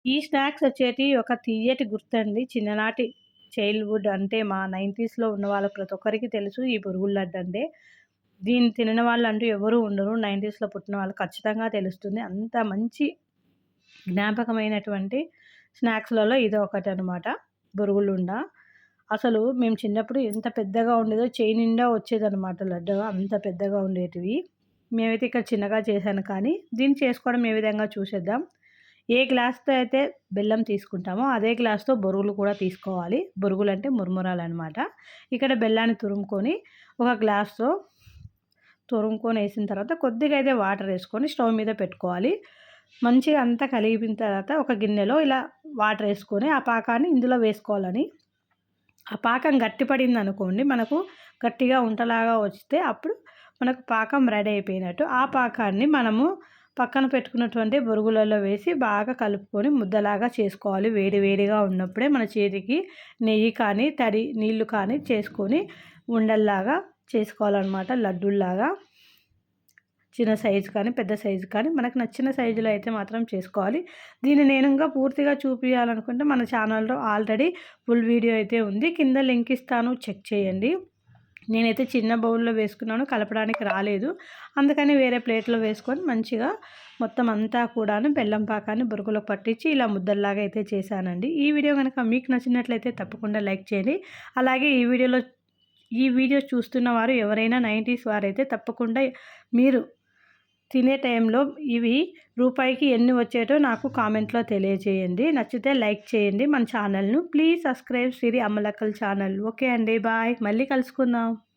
ఈ స్నాక్స్ వచ్చేటివి ఒక తియ్యటి గుర్తండి. చిన్ననాటి చైల్డ్‌హుడ్ అంటే మా 90స్‌లో ఉన్న వాళ్ళ ప్రతి ఒక్కరికి తెలుసు ఈ బొరుగుల లడ్డంటే. దీన్ని తినని వాళ్ళంటూ ఎవరు ఉండరు. 90స్‌లో పుట్టిన వాళ్ళు ఖచ్చితంగా తెలుస్తుంది. అంత మంచి జ్ఞాపకమైనటువంటి స్నాక్స్‌లలో ఇదొకటనమాట. బొరుగులుండ. అసలు మేము చిన్నప్పుడు ఎంత పెద్దగా ఉండేదో చేయి నిండా వచ్చేదనమాట లడ్డు. అంత పెద్దగా ఉండేటివి. మేమైతే ఇక్కడ చిన్నగా చేశాను కానీ, దీన్ని చేసుకోవడం ఏ విధంగా చూసేద్దాం. ఏ గ్లాస్‌తో అయితే బెల్లం తీసుకుంటామో, అదే గ్లాస్‌తో బొరుగులు కూడా తీసుకోవాలి. బొరుగులంటే మురుమురాలనమాట. ఇక్కడ బెల్లాన్ని తురుముకొని, ఒక గ్లాస్‌తో తురుముకొనేసిన తర్వాత కొద్దిగా అయితే వాటరేసుకొని స్టవ్ మీద పెట్టుకోవాలి. మంచిగా అంతా కలిపిన తర్వాత ఒక గిన్నెలో ఇలా వాటరేసుకొని, ఆ పాకాన్ని ఇందులో వేసుకోవాలని. ఆ పాకం గట్టి పడిందనుకోండి, మనకు గట్టిగా ఉంటలాగా వస్తే అప్పుడు మనకు పాకం రెడీ అయిపోయినట్టు. ఆ పాకాన్ని మనము పక్కన పెట్టుకున్నటువంటి బొరుగులలో వేసి బాగా కలుపుకొని ముద్దలాగా చేసుకోవాలి. వేడి వేడిగా ఉన్నప్పుడే మన చేతికి నెయ్యి కానీ, తడి నీళ్ళు కానీ చేసుకొని ఉండల్లాగా చేసుకోవాలనమాట. లడ్డూల్లాగా చిన్న సైజు కానీ, పెద్ద సైజు కానీ మనకు నచ్చిన సైజులో అయితే మాత్రం చేసుకోవాలి. దీన్ని నేను ఇంకా పూర్తిగా చూపియాలనుకుంటే మన ఛానల్‌లో ఆల్రెడీ ఫుల్ వీడియో అయితే ఉంది. కింద లింక్ ఇస్తాను, చెక్ చేయండి. నేనైతే చిన్న బౌల్‌లో వేసుకున్నాను, కలపడానికి రాలేదు. అందుకని వేరే ప్లేట్‌లో వేసుకొని మంచిగా మొత్తం అంతా కూడాను బెల్లం పాకాన్ని బురుగులకు పట్టించి ఇలా ముద్దల్లాగా అయితే చేశానండి. ఈ వీడియో గనుక మీకు నచ్చినట్లయితే తప్పకుండా లైక్ చేయండి. అలాగే ఈ వీడియో చూస్తున్న వారు ఎవరైనా 90s వారైతే తప్పకుండా మీరు తినే టైంలో ఇవి రూపాయికి ఎన్ని వచ్చేటో నాకు కామెంట్‌లో తెలియజేయండి. నచ్చితే లైక్ చేయండి మన ఛానల్‌ను. ప్లీజ్ సబ్స్క్రైబ్ సిరి అమ్మలక్కల ఛానల్. ఓకే అండి. బాయ్. మళ్ళీ కలుసుకుందాం.